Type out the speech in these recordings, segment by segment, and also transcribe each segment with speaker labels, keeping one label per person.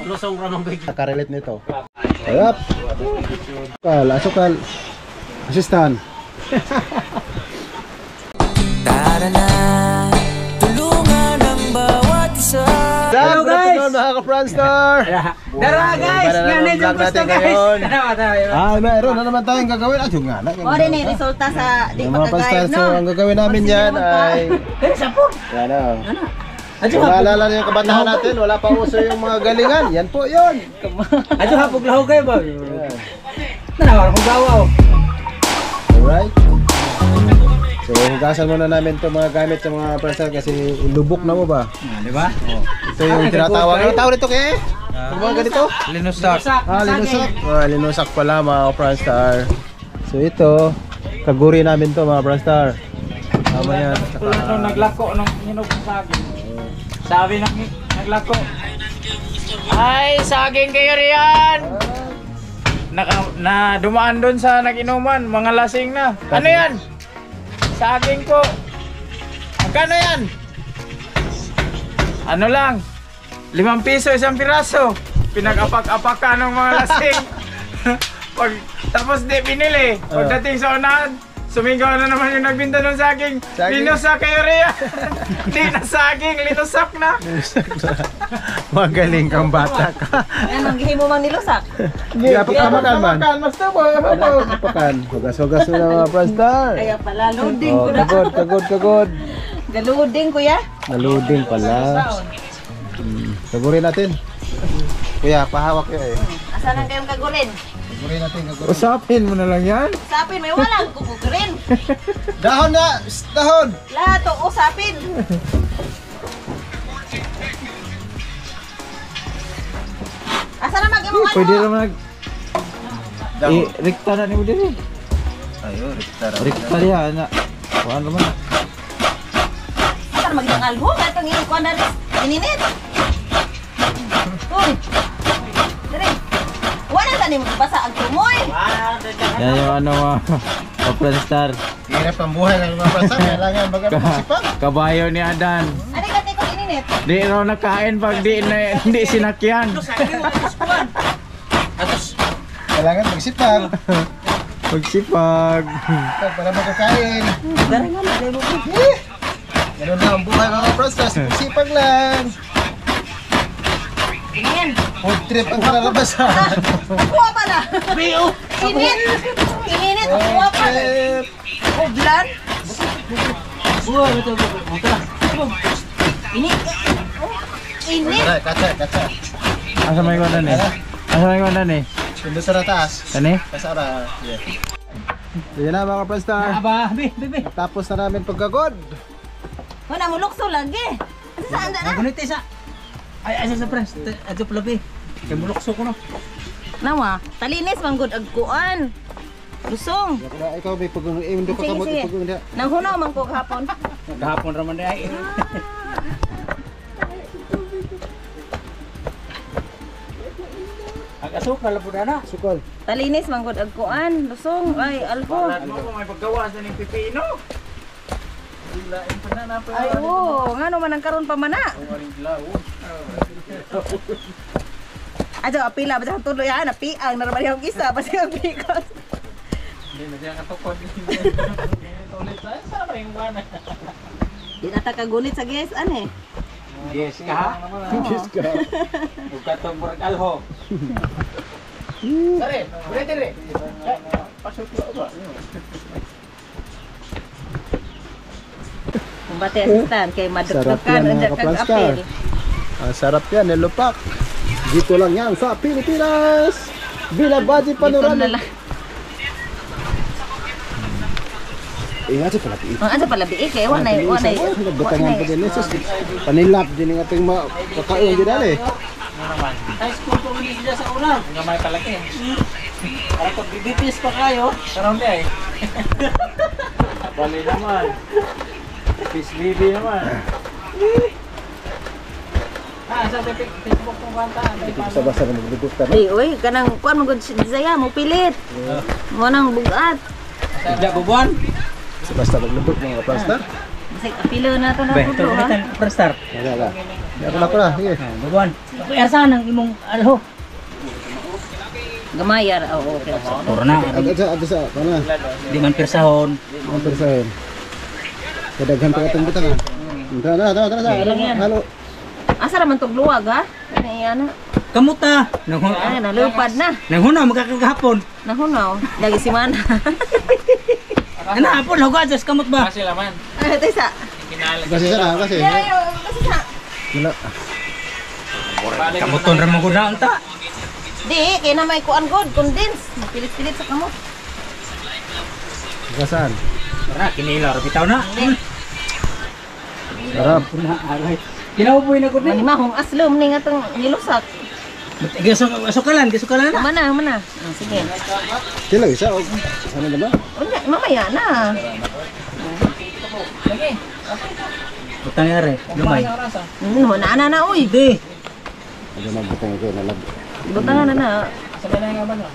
Speaker 1: Lusong ramang big.
Speaker 2: Nakarelate nito. Ayap. Asukal. Assistant.
Speaker 3: Tara na, tulungan ang bawat isa.
Speaker 2: Hello guys! Mga ka-Franstar!
Speaker 1: Dara guys! Ganun yung gusto guys!
Speaker 2: Ay, mayroon na naman tayong gagawin. At yung nga na.
Speaker 4: O rin eh, resulta sa di
Speaker 2: Mga Franstar,
Speaker 4: pagkagayad,
Speaker 2: so
Speaker 4: no?
Speaker 2: ang gagawin namin yan ay... Yan o. Kung naalala niyo yung kabataan natin, wala pa uso yung mga galingan. Yan po yun.
Speaker 1: Adyo hapog lahog kayo ba? Nanawar kong gawaw.
Speaker 2: Alright. So, hugasan muna namin itong mga gamit sa mga Franstar kasi lubok na mo ba?
Speaker 1: Di ba?
Speaker 2: Ito yung tinatawag. Ano tawag nito kaya? Yung mga ganito?
Speaker 1: Linusak.
Speaker 2: Linusak. Linusak pala mga Franstar. So ito, kaguri namin to mga Franstar. Tama yan.
Speaker 1: Nung naglako nung hinog ng saging. Sabi nang naglako. Ay, saging kayo riyan! Na dumaan doon sa nag-inuman, mga lasing na. Ano yan? Saging po. Magkano yan? Ano lang? 5 piso isang piraso. Pinag-apak-apakan ng mga lasing. Tapos di pinili. Pagdating sa unahan, sumigaw na naman yung nagbinta ng saging. Linusak kayo riya. Hindi na saging, linusak na.
Speaker 2: Magaling kang bata ka.
Speaker 4: Anong gihin mo mang nilusak?
Speaker 2: Kaya pagkamakan man.
Speaker 1: Basta mo.
Speaker 2: Pagkamakan. Hugas-hugas mo na mga Franstar.
Speaker 4: Kaya pala, loading
Speaker 2: Oh,
Speaker 4: ko na.
Speaker 2: kagod.
Speaker 4: Galuding kuya.
Speaker 2: Naluding pala. Kagurin natin. Kuya, pahawak yun eh.
Speaker 4: Asan ang kayong kagurin?
Speaker 2: Kagurin natin, kagurin.
Speaker 1: Usapin mo na lang yan.
Speaker 4: Usapin, may walang kukugurin.
Speaker 2: Dahon na! Dahon!
Speaker 4: Lahat to usapin. Asa na mag-imong ano?
Speaker 1: Pwede naman nag... Rikta na ni mo din eh.
Speaker 2: Ayun,
Speaker 1: Rikta niya, na. Kuhaan naman.
Speaker 4: Asa na mag-imong albo? Kahit ang iyong kuwan na rin. Ininit. Uy. Dere. Wala na mo basa ang tumoy.
Speaker 1: Yan yung ano mga Franstar.
Speaker 2: Hirap ang buhay ng mga Franstar. Kailangan mag-asipan.
Speaker 1: Kabayo ni Adan.
Speaker 4: Ano ka tiko ininit?
Speaker 1: Di raw nakain pag hindi sinakyan.
Speaker 2: Kailangan mag-isipan.
Speaker 1: Pagsipag.
Speaker 2: Para magkakain.
Speaker 4: Dara nga na mo.
Speaker 2: Ganun lang ang buhay mga Franstar. Sipag lang.
Speaker 4: Inin.
Speaker 2: Food trip ang kalalabasan.
Speaker 4: Kuha pa na. Bio. Init. Ininit. Kuha pa na. Ublan. Init. Init.
Speaker 2: Kaca.
Speaker 1: Asa may kuwanan eh? Asa may kuwanan eh?
Speaker 2: Doon sa taas.
Speaker 1: Kani?
Speaker 2: Kasara. Yan na mga Franstar.
Speaker 1: Aba, bebe.
Speaker 2: Tapos na namin paggagod.
Speaker 4: Wala mo lukso lagi. Asa saan na?
Speaker 1: Nagunit isa. Ay, asa sa press. Adyo pala be. Kay mulokso ko no.
Speaker 4: Nawa, talinis manggod agkuan. Lusong.
Speaker 2: Ikaw may pag-undo ka kamot.
Speaker 4: Nanghunaw man ko kahapon.
Speaker 1: Gahapon raman day. Ag-asukal po na.
Speaker 2: Sukol.
Speaker 4: Talinis manggod agkuan. Lusong. Ay, alko.
Speaker 1: Mo may paggawa sa ning pipino.
Speaker 4: Ay, oo. Nga naman ang karon pa mana. Ajo, apila ba sa tuloy yan? Apiang naman yung isa. Basta yung pikos.
Speaker 1: Hindi na siya katukod. Ulit sa sama yung mana.
Speaker 4: Di nata kagunit sa guys, ane.
Speaker 1: Yes ka ha?
Speaker 2: Yes ka.
Speaker 1: Huwag ka itong murag alho. Sari, dire. Pasok ko ba?
Speaker 4: Kumbate asistan kay
Speaker 2: Sarap
Speaker 4: madugtukan
Speaker 2: yan, mga
Speaker 4: unsa kag
Speaker 2: ka-Franstar.
Speaker 4: apil.
Speaker 2: Sarap yan, nilupak. Dito lang yan sa Pilipinas. Binabati
Speaker 4: Dito na
Speaker 2: panoramic.
Speaker 4: lang.
Speaker 2: Ingat sa pala.
Speaker 4: Ang pala biik kay wanay.
Speaker 2: Nagbutangan pa din. Panilap din ng ating kakain din dali.
Speaker 1: High school po ulit siya sa una. Nga may kalaki. Para pag bibipis pa kayo, karoon di ay. Bali naman. Fish baby naman. Sa Facebook kong banta.
Speaker 2: Basta-basta na magduduk ka na.
Speaker 4: Di, uy, kanang kuan mo gud saya mo pilit. Mo nang bugat.
Speaker 1: Tidak bubuan.
Speaker 2: Basta maglubok mga ka-Franstar.
Speaker 4: Bisag apilo na to na
Speaker 1: Beto
Speaker 4: tulo ha.
Speaker 1: Franstar.
Speaker 2: Wala. Ako na, sige.
Speaker 1: Bubuan. Ako ersan ang imong alho.
Speaker 4: Gamayar. Oo, okay.
Speaker 1: Puro na.
Speaker 2: Ada sa, pana.
Speaker 1: Di man pirsahon.
Speaker 2: Ang persen. Kadaghan pa itong butang. Tara. Halo.
Speaker 4: Asa naman tong luwag ha? Ano?
Speaker 1: Kamuta.
Speaker 4: Ay, nalupad na.
Speaker 1: Nanghuna magkakagahapon.
Speaker 4: Nahunaw. Lagi si man.
Speaker 1: Ano hapon lago adjust kamot ba?
Speaker 5: Kasi laman.
Speaker 4: Ay, ito isa.
Speaker 2: Kasi sana, kasi.
Speaker 4: Kasi sa.
Speaker 2: Wala.
Speaker 1: Kamuton ra mo gud na unta.
Speaker 4: Di, kaya na may kuan god, condense. Pilit-pilit sa kamot.
Speaker 2: Kasan.
Speaker 1: Tara kinila ra bitaw na.
Speaker 2: Sarap.
Speaker 1: Kinaupoy na gud ni.
Speaker 4: Manimahong aslom ni nga tong nilusak.
Speaker 1: Gasukalan na.
Speaker 4: Mana. Sige.
Speaker 2: Sila isa. Ano naman?
Speaker 4: Unya, mamaya na.
Speaker 1: Butang yare, lumay.
Speaker 4: Na uy.
Speaker 1: Di.
Speaker 2: Ano na butang ito, nalag.
Speaker 4: Butangan na na.
Speaker 5: Sabi na nga ba no?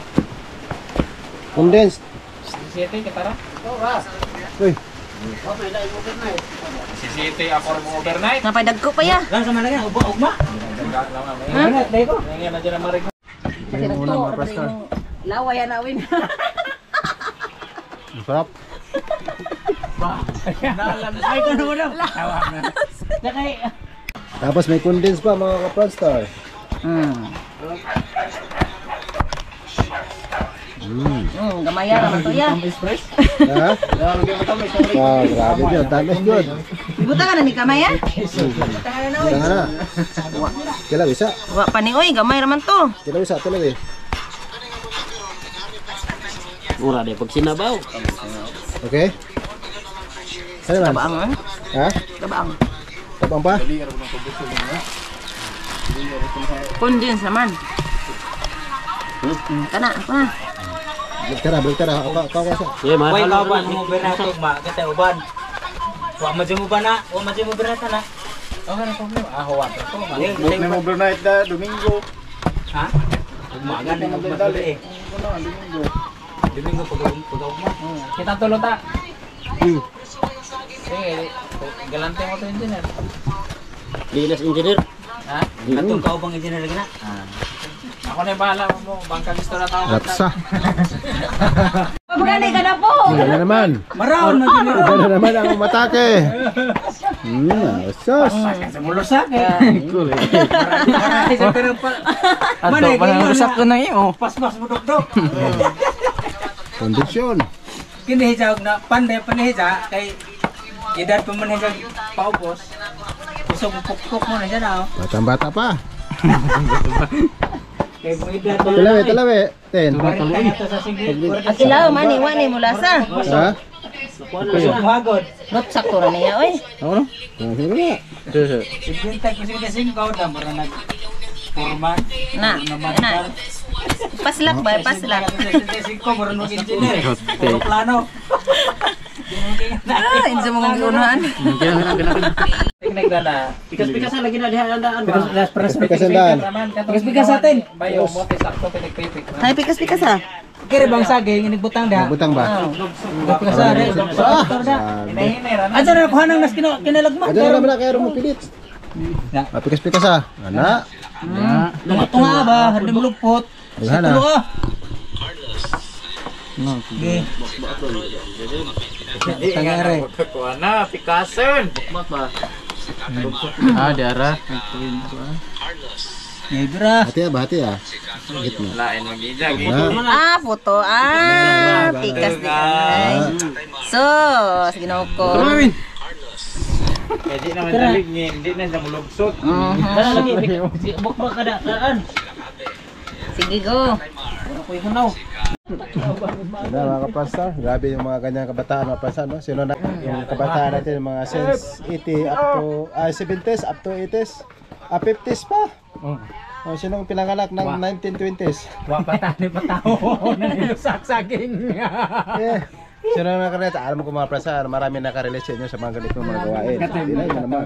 Speaker 2: Condensed.
Speaker 5: 17 kita ra.
Speaker 2: Uy,
Speaker 5: Si City ako rin mong overnight.
Speaker 4: Napay dagko pa ya.
Speaker 1: Lang sama na nga ugma.
Speaker 5: Ngayon
Speaker 1: Dai ko.
Speaker 5: na dyan ang marig.
Speaker 4: Kasi nagto, laway na win.
Speaker 2: sarap.
Speaker 1: Ay ko naman daw. Tawa na. Dakay.
Speaker 2: Tapos may condensed pa mga ka-Franstar.
Speaker 4: Gamaya naman to ya.
Speaker 2: Ha? Wow, grabe yun. Tamis yun.
Speaker 4: Butangan na ni kamaya.
Speaker 2: Tanga na. Kila bisa.
Speaker 4: Wa pa ni oy, gamay naman to.
Speaker 2: Kila bisa, tuloy.
Speaker 5: Mura deh pag sinabaw.
Speaker 2: Okay? Ano man?
Speaker 4: Tabaang man.
Speaker 2: Ha?
Speaker 4: Tabaang.
Speaker 2: Tabang pa?
Speaker 4: Condense naman. Kana.
Speaker 2: Balik tara. Kau sa.
Speaker 1: Wai kawan mo berato ma kita uban. Wa majeng uban na, wa majeng berata na.
Speaker 5: Okay na problema. Huwag ko.
Speaker 2: May overnight na Domingo.
Speaker 1: Ha? Umaga na magdali eh. Domingo pag mo.
Speaker 5: Kita tulog ta. Sige, galante mo to engineer.
Speaker 2: Lilas engineer.
Speaker 5: Ha?
Speaker 1: Atong kaubang engineer lagi na.
Speaker 5: Ako na yung bahala mo. Bangkang gusto na tao.
Speaker 2: Ratsa.
Speaker 4: Pagani ka na po.
Speaker 2: Ano naman?
Speaker 1: Maraon na engineer.
Speaker 2: Ano naman ang umatake? Sos.
Speaker 1: Sa mulusak eh. Marami sa pero pa. Manay kayo na.
Speaker 5: na iyo.
Speaker 1: Pas-pas mo dok.
Speaker 2: Kondisyon.
Speaker 1: Kinihijag na panihija kay edad pa man hijag paubos. Gusto mo pukpuk mo na dyan ah.
Speaker 2: Batang-bata pa.
Speaker 1: Kay mo edad.
Speaker 2: Talawi. Ten.
Speaker 4: Asilaw mani wani mulasa.
Speaker 2: Ha?
Speaker 1: Hagod.
Speaker 4: Not sakto ra niya oy.
Speaker 2: Ano? Sino na?
Speaker 1: Ibintay ko sila singkaw na mara nag forman.
Speaker 4: Na. Paslak ba? Paslak.
Speaker 1: Singkaw mara nung engineer. Puro plano.
Speaker 4: Ah, insa mo kong giunahan.
Speaker 5: Tingnan na na.
Speaker 1: Pikas-pikasan lagi na diha andaan ba?
Speaker 2: Pikasan.
Speaker 1: Pikas-pikas atin.
Speaker 5: Bayo mo te sakto pinagpipik.
Speaker 4: Ay pikas-pikas ah.
Speaker 1: Kire bang saging inigbutang da.
Speaker 2: Butang ba?
Speaker 1: Pikas-pikas doktor da.
Speaker 5: Hinahinera na.
Speaker 1: Asa na kuha nang nas kinalagma.
Speaker 2: Ano naman na kaya mo pilit? Pikas-pikas ah. Ana.
Speaker 1: Tunga ba? Hindi mo lupot.
Speaker 2: Wala na.
Speaker 1: Tulo ah. Okay. Tangare.
Speaker 5: Kuha na, pikason. Bukmat ba? Diara.
Speaker 1: Nebra.
Speaker 2: Hati ah. Gitna.
Speaker 5: Lain magijag.
Speaker 4: Ah, foto. Ah, pikas di ay. So, ginaw ko.
Speaker 5: Hindi naman dalig niya, hindi na siya mulugsot.
Speaker 1: Bukbak kada daan.
Speaker 4: Sige go.
Speaker 1: Kuy hunaw.
Speaker 2: Ano mga kapasta, grabe yung mga ganyang kabataan mga kapasta, no? Sino na yung kabataan natin, mga since 80 up to 70s, up to 80s, 50s pa. O, sino ang pinanganak ng 1920s?
Speaker 1: Wa patani pataho nang ilusak saging.
Speaker 2: Sino ang nakarelate? Alam mo kung mga kapasta, marami nakarelate sa inyo sa mga ganitong mga gawain. Hindi na yun naman.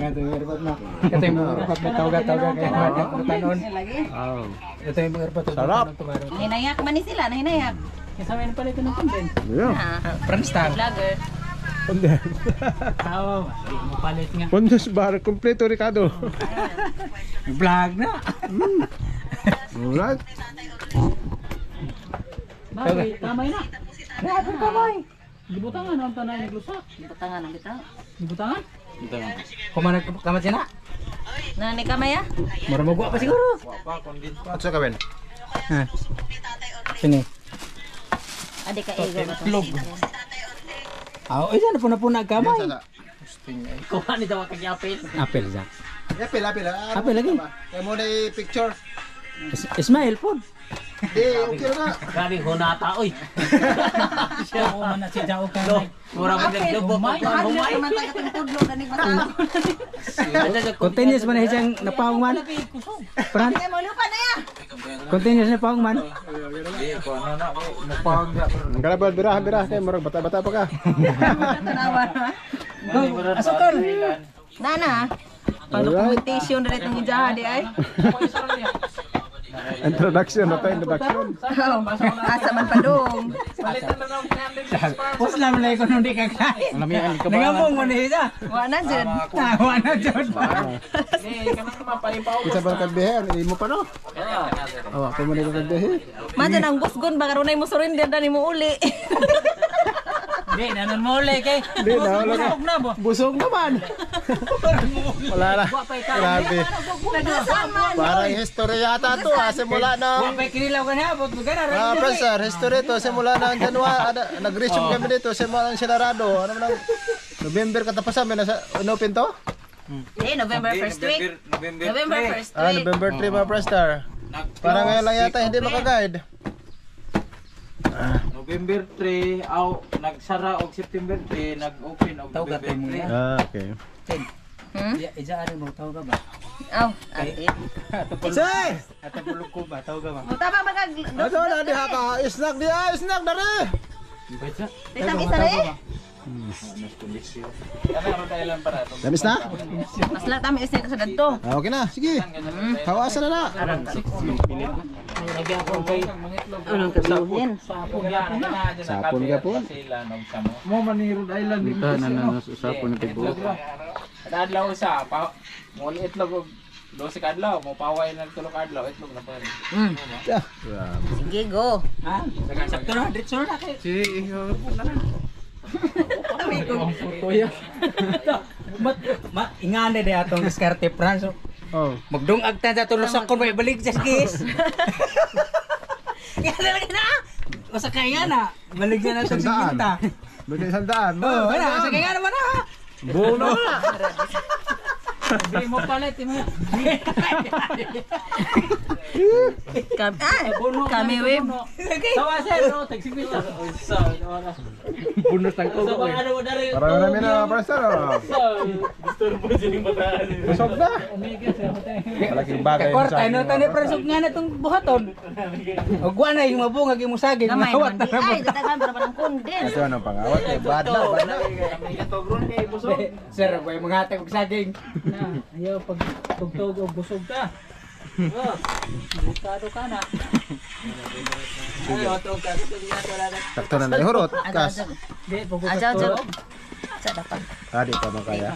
Speaker 1: Ito yung mga pagkatawga-tawga kayo tanon. Ito yung mga
Speaker 2: Sarap.
Speaker 4: Hinayak man ni sila, hinayak.
Speaker 1: Kasama yun pala ito ng content.
Speaker 2: Yeah.
Speaker 4: Ah,
Speaker 1: Friendstar.
Speaker 4: vlogger.
Speaker 2: Pundes.
Speaker 1: Tawa, di mo palit nga.
Speaker 2: Pundes bar kompleto Ricardo.
Speaker 1: Vlog na.
Speaker 2: Alright.
Speaker 1: Bagay, kamay na. Grabe kamay. Gibutangan ang tanay naglusak.
Speaker 4: Butangan ang bitaw.
Speaker 1: Gibutangan? Kumanag kamat siya na.
Speaker 4: Nani kamay ah?
Speaker 1: Mura magwa pa siguro.
Speaker 2: At sa kaben.
Speaker 1: Ha. Sini.
Speaker 4: Adi ka ego ba?
Speaker 1: Itlog. Ah, oh, isa na puna kamay.
Speaker 2: Sa.
Speaker 1: Kuha ni daw kag apel. Apel sa.
Speaker 2: Apil.
Speaker 1: Apil lagi.
Speaker 2: Kaya mo na i-picture.
Speaker 1: Ismail po.
Speaker 2: Okay na.
Speaker 1: Grabe honata oy. Siya mo man na si Jao kamay. Mura mo naglubok.
Speaker 4: Humay man ta katong tudlo kani ba?
Speaker 1: Continuous man siyang napawang man. Pran.
Speaker 4: Kay mo lupa na ya.
Speaker 1: Continuous na pawang man.
Speaker 2: Galabad birah kay murag bata-bata pa ka.
Speaker 4: Tanawa.
Speaker 1: Asukal.
Speaker 4: Nana. Pag-documentation rin itong ijaha di ay.
Speaker 2: Introduction.
Speaker 4: Asa man pa dong.
Speaker 1: Pus lang lang ko nung di kakain. Nangambong mo na siya.
Speaker 4: Wa na jud.
Speaker 1: Tawa na dyan.
Speaker 2: Kita ba kagbehe? Imo pa no? Oh, ako mo na kagbehe.
Speaker 4: Madyan ang gusgon baka runay mo surrender na ni mo uli.
Speaker 1: Hindi, nanon mo ulit kay.
Speaker 2: Hindi na, wala ka.
Speaker 1: Busog na bo.
Speaker 2: Busog naman. Wala na. Grabe.
Speaker 4: Nagasan man.
Speaker 2: Parang history yata to simula ng
Speaker 1: Wapay kinilaw ka na, bot magana.
Speaker 2: professor, history to simula ng January, nag-resume kami dito simula ng Sinarado. Ano man November katapusan may nasa open to?
Speaker 4: Eh, November 1st week. November 1st
Speaker 2: Ah,
Speaker 4: week.
Speaker 2: November 3 mga prestar. Parang ngayon lang yata hindi makaguide.
Speaker 5: November 3, nagsara og September 3, nag-open og November 3.
Speaker 2: Ah, okay.
Speaker 1: Ija ari mo taw ka ba?
Speaker 4: Aw, ate.
Speaker 2: Say!
Speaker 1: Ato pulog ko ba taw ka ba?
Speaker 4: Muta ba magag...
Speaker 2: Ato na di haka, snack di snack na rin.
Speaker 4: Itam isa na eh.
Speaker 5: Ano dahilan para ito?
Speaker 2: Damis na?
Speaker 4: Mas lang tami isa sa dadto.
Speaker 2: Ah, okay na, sige. Hawasan na na.
Speaker 1: Lagi ako kay
Speaker 4: Anong kabihin?
Speaker 5: Sapon yan.
Speaker 2: Sapon ka po.
Speaker 5: Sila nung samo. Mo man ni Rhode Island din.
Speaker 2: Sapon na tibo.
Speaker 5: Adlaw sa pa mo itlog og 12 kadlaw, mo paway na tulo kadlaw itlog na pa.
Speaker 4: Sige, go.
Speaker 1: ha. Sakto na dito na kay. Ingane de atong diskarte Franz.
Speaker 2: Oh.
Speaker 1: Magdungag ta sa tulosak ko may balik sa skis. Yan na lagi na. Usa kaya na. Balik na sa
Speaker 2: Sandaan.
Speaker 1: sigita.
Speaker 2: Bigay sandaan.
Speaker 1: Oh, wala sa kaya naman na.
Speaker 2: Bono.
Speaker 1: Hindi mo palit mo.
Speaker 4: Kami web.
Speaker 1: Tawa sa no, tagsigita. Bunot ang ko.
Speaker 2: Parang namin na prestar. Busog na. Malaking bagay.
Speaker 1: Korta no tani presog nga na tong buhaton. Og wa na yung mabungag yung musagin.
Speaker 4: Gamay
Speaker 1: Mawat
Speaker 4: man di ay daghan para man ang kondens.
Speaker 2: Ito anong pangawat? Bad na.
Speaker 1: Sir, boy mga hatag og saging. Ayaw pag tugtog og busog ka. Oh, bukado ka na. Ayaw tog ka
Speaker 2: Sakto na na ihurot. Kas.
Speaker 1: Di pugod.
Speaker 4: Ajaw. Sa dapat.
Speaker 2: Adi pa man kaya.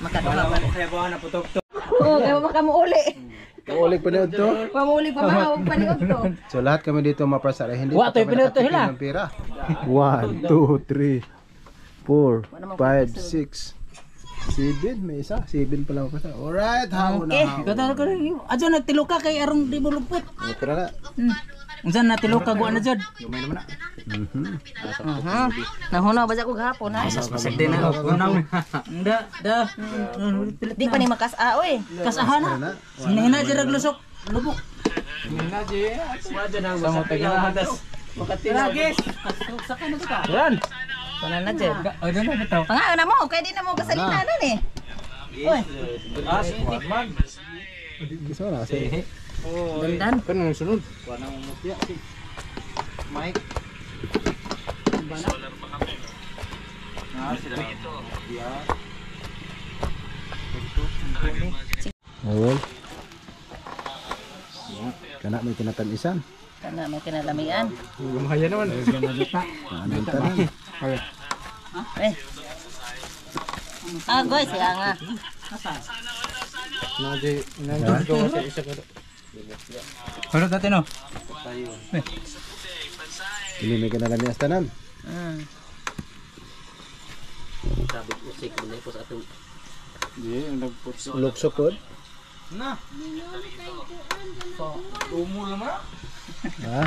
Speaker 4: Makaduha ba?
Speaker 1: Kaya ba na putok to.
Speaker 4: Oo, kaya makamuuli.
Speaker 2: Ulig pa niyo to.
Speaker 4: Pamuuli pa mahawag pa ni to.
Speaker 2: So lahat kami dito maprasar hindi
Speaker 1: Wa,
Speaker 2: pa
Speaker 1: to'y
Speaker 2: kami
Speaker 1: pinuto
Speaker 2: nakatikim
Speaker 1: sila.
Speaker 2: ng pira. 1, 2, 3, 4, 5, 6, 7. May isa. 7 pa lang maprasar. Alright. Hao na hao.
Speaker 1: Kata ko rin. Adyo nagtilo ka kay arong di mo lupot.
Speaker 2: Tara na.
Speaker 1: Unsan natilo ka guan na jud?
Speaker 4: Nahuna ba sa ko gahapon ha?
Speaker 1: Pasagdi na ako. Da.
Speaker 4: Di pa ni makasa oy.
Speaker 1: Kasahan na. Sinina jud lusok. Lubok.
Speaker 5: Sa mo tagahadas.
Speaker 1: Lagis. Sa kana ka.
Speaker 2: Yan.
Speaker 4: Wala na dyan.
Speaker 1: O doon na bitaw.
Speaker 4: Pangaan na mo, kaya di na mo kasalita na ni. Uy,
Speaker 2: Gusto na kasi.
Speaker 4: dandan.
Speaker 2: Kan mo sunod.
Speaker 5: Mike.
Speaker 2: Ayun. Kana may kinatanisan.
Speaker 4: Kana may kinalamian.
Speaker 2: Ano tanan?
Speaker 4: Eh. Ah, guys, ya nga.
Speaker 5: Pero dati no?
Speaker 2: Ini may kanalan ni Astanan.
Speaker 5: Hindi, yung nagputso.
Speaker 2: Luksokod.
Speaker 5: Tumo naman na.
Speaker 2: Ha?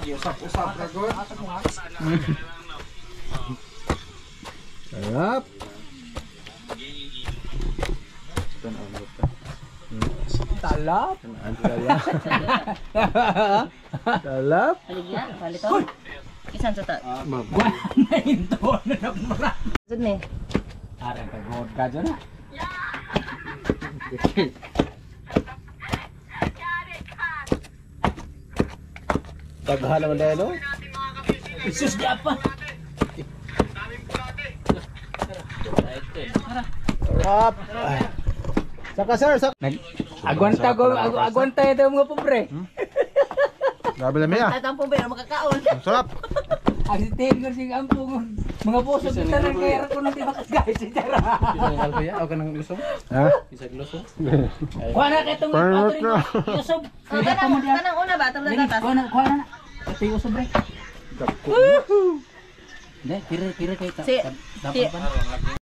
Speaker 5: Usap na ko.
Speaker 2: Sarap.
Speaker 5: Talap.
Speaker 2: Sarap.
Speaker 4: Paligyan, palito. Isan sa ta.
Speaker 5: Na ito na nagmara.
Speaker 4: Sud ni.
Speaker 5: Arang kagod ka dyan na.
Speaker 2: Taghan naman dahil, no?
Speaker 5: Isus di apa?
Speaker 2: Sarap. Ay. Saka sir, saka.
Speaker 5: Agwanta ito mga pobre.
Speaker 2: Grabe lang niya.
Speaker 4: Tatang po ba makakaon?
Speaker 2: Sarap.
Speaker 5: Ang sitin ko sing ampung mga puso kita rin kaya ko nang tibakas guys si Tara. Isang kuya, ako nang lusong.
Speaker 2: Ha?
Speaker 5: Isang lusong. Kuha na kitong
Speaker 2: Parrot na.
Speaker 5: Lusong.
Speaker 4: Kanang una ba tabla gatas?
Speaker 5: Kuha na. Ito yung usog bre. Hindi, kira kay
Speaker 4: Si